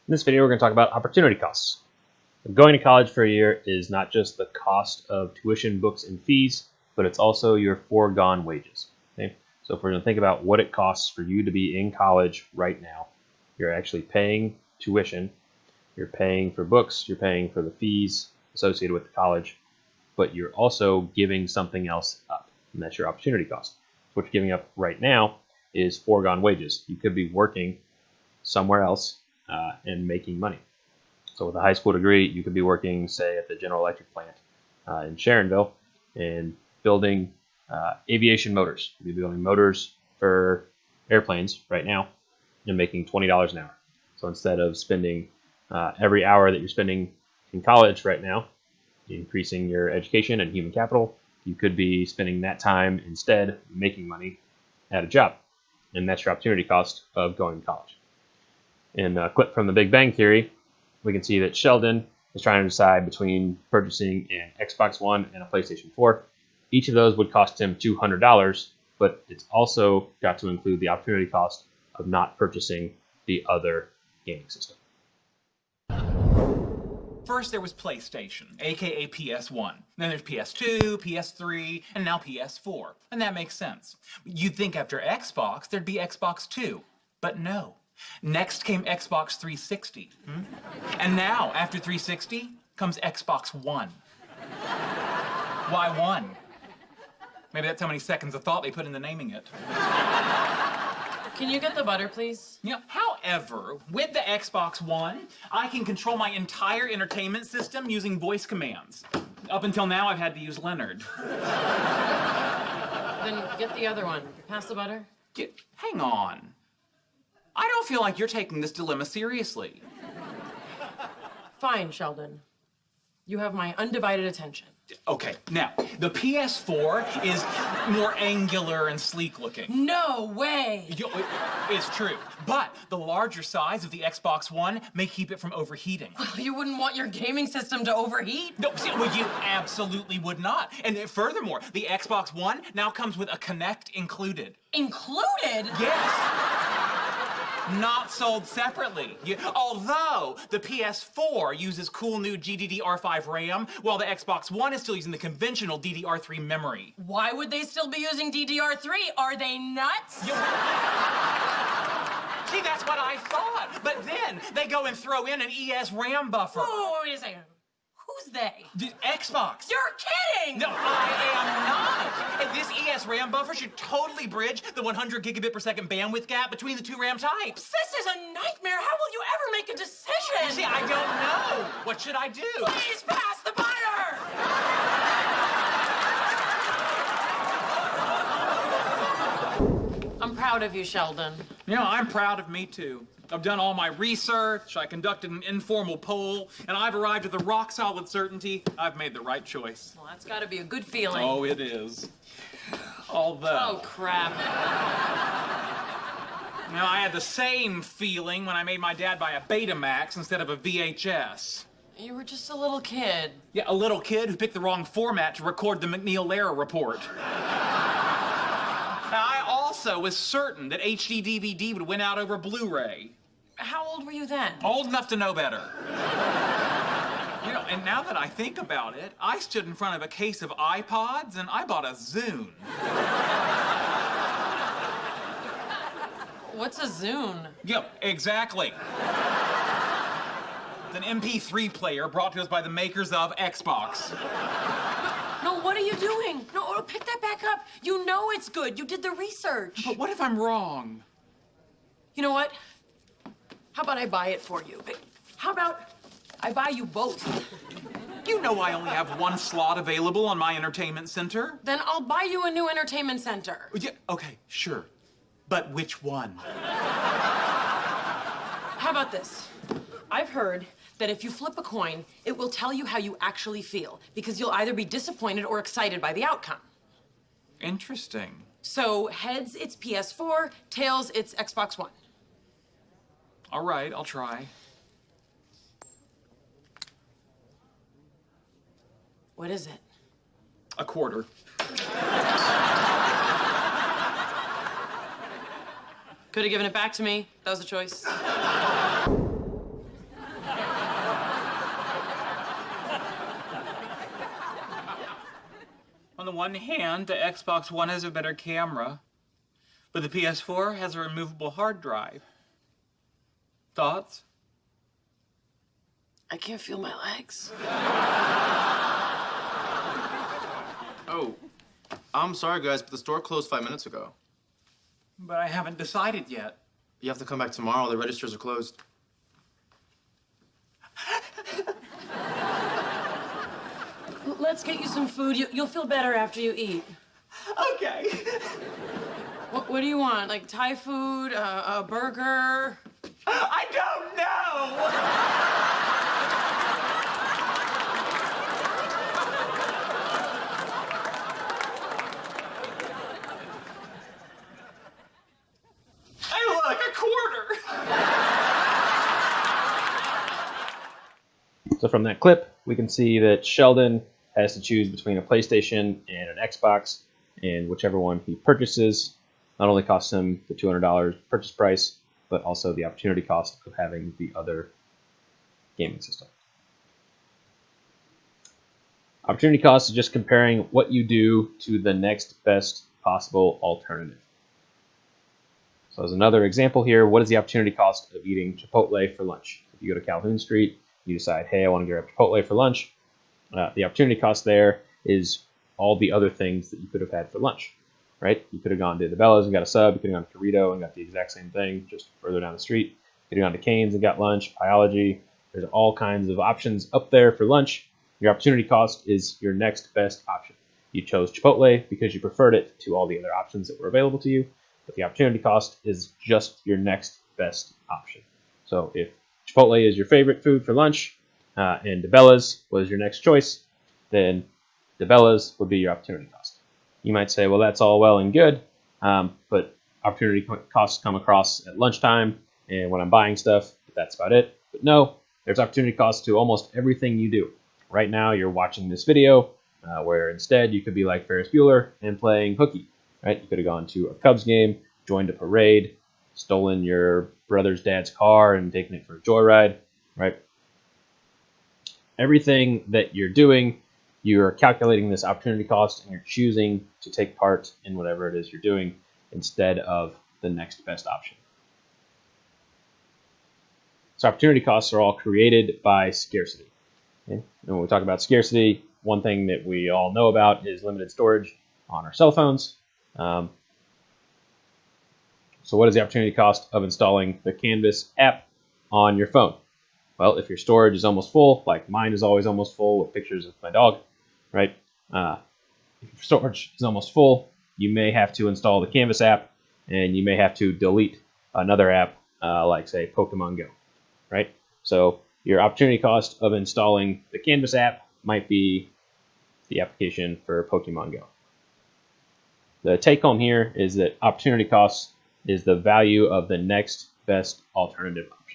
In this video, we're going to talk about opportunity costs. Going to college for a year is not just the cost of tuition, books, and fees, but it's also your foregone wages. Okay? So if we're going to think about what it costs for you to be in college right now, you're actually paying tuition, you're paying for books, you're paying for the fees associated with the college, but you're also giving something else up, and that's your opportunity cost. What you're giving up right now is foregone wages. You could be working somewhere else and making money. So with a high school degree, you could be working, say, at the General Electric plant in Sharonville and building aviation motors. You'd be building motors for airplanes right now and making $20 an hour. So instead of spending every hour that you're spending in college right now, increasing your education and human capital, you could be spending that time instead making money at a job. And that's your opportunity cost of going to college. In a clip from The Big Bang Theory, we can see that Sheldon is trying to decide between purchasing an Xbox One and a PlayStation 4. Each of those would cost him $200, but it's also got to include the opportunity cost of not purchasing the other gaming system. First, there was PlayStation, aka PS1. Then there's PS2, PS3, and now PS4. And that makes sense. You'd think after Xbox, there'd be Xbox 2. But no. Next came Xbox 360. And now, after 360, comes Xbox One. Why one? Maybe that's how many seconds of thought they put into naming it. Can you get the butter, please? However, with the Xbox One, I can control my entire entertainment system using voice commands. Up until now, I've had to use Leonard. Then get the other one. Pass the butter. Hang on. I don't feel like you're taking this dilemma seriously. Fine, Sheldon. You have my undivided attention. Okay, now, the PS4 is more angular and sleek looking. No way! It's true. But the larger size of the Xbox One may keep it from overheating. You wouldn't want your gaming system to overheat? No, well, you absolutely would not. And furthermore, the Xbox One now comes with a Kinect included. Included? Yes. Not sold separately. Although the PS4 uses cool new GDDR5 RAM, while the Xbox One is still using the conventional DDR3 memory. Why would they still be using DDR3? Are they nuts? See, that's what I thought. But then they go and throw in an ES RAM buffer. Oh, wait a second. Who's they? Xbox. You're kidding! No, I am not. And this ES RAM buffer should totally bridge the 100 gigabit per second bandwidth gap between the two RAM types. This is a nightmare. How will you ever make a decision? See, I don't know. What should I do? Please pass the butter! I'm proud of you, Sheldon. I'm proud of me too. I've done all my research, I conducted an informal poll, and I've arrived at the rock-solid certainty I've made the right choice. Well, that's gotta be a good feeling. Oh, it is. Although... Oh, crap. I had the same feeling when I made my dad buy a Betamax instead of a VHS. You were just a little kid. Yeah, a little kid who picked the wrong format to record the McNeil-Lehrer report. I also was certain that HD DVD would win out over Blu-ray. How old were you then? Old enough to know better. And now that I think about it, I stood in front of a case of iPods and I bought a Zune. What's a Zune? Yep, exactly. It's an MP3 player brought to us by the makers of Xbox. No, what are you doing? No, pick that back up. You know it's good. You did the research. But what if I'm wrong? You know what? How about I buy it for you? How about I buy you both? You know I only have one slot available on my entertainment center. Then I'll buy you a new entertainment center. Yeah, okay, sure. But which one? How about this? I've heard that if you flip a coin, it will tell you how you actually feel, because you'll either be disappointed or excited by the outcome. Interesting. So heads, it's PS4, tails, it's Xbox One. All right, I'll try. What is it? A quarter. Could have given it back to me. That was a choice. the one hand, the Xbox One has a better camera, but the PS4 has a removable hard drive. Thoughts? I can't feel my legs. Oh, I'm sorry, guys, but the store closed 5 minutes ago. But I haven't decided yet. You have to come back tomorrow. The registers are closed. Let's get you some food. You'll feel better after you eat. Okay. What do you want? Like Thai food, a burger? I don't know! I look like a quarter! So from that clip, we can see that Sheldon has to choose between a PlayStation and an Xbox, and whichever one he purchases not only costs him the $200 purchase price, but also the opportunity cost of having the other gaming system. Opportunity cost is just comparing what you do to the next best possible alternative. So as another example here, what is the opportunity cost of eating Chipotle for lunch? If you go to Calhoun Street, you decide, hey, I want to grab Chipotle for lunch. The opportunity cost there is all the other things that you could have had for lunch, right? You could have gone to the Bellas and got a sub. You could have gone to Dorito and got the exact same thing, just further down the street. You could have gone to Cane's and got lunch, Biology. There's all kinds of options up there for lunch. Your opportunity cost is your next best option. You chose Chipotle because you preferred it to all the other options that were available to you, but the opportunity cost is just your next best option. So if Chipotle is your favorite food for lunch, and DeBella's was your next choice, then DeBella's would be your opportunity cost. You might say, well, that's all well and good, but opportunity costs come across at lunchtime and when I'm buying stuff, but that's about it. But no, there's opportunity costs to almost everything you do. Right now, you're watching this video where instead you could be like Ferris Bueller and playing hooky, right? You could have gone to a Cubs game, joined a parade, stolen your brother's dad's car and taken it for a joyride, right? Everything that you're doing, you're calculating this opportunity cost and you're choosing to take part in whatever it is you're doing instead of the next best option. So opportunity costs are all created by scarcity. Okay? And when we talk about scarcity, one thing that we all know about is limited storage on our cell phones. So what is the opportunity cost of installing the Canvas app on your phone? Well, if your storage is almost full, like mine is always almost full with pictures of my dog, right? If your storage is almost full, you may have to install the Canvas app, and you may have to delete another app, like say Pokemon Go, right? So your opportunity cost of installing the Canvas app might be the application for Pokemon Go. The take home here is that opportunity cost is the value of the next best alternative option.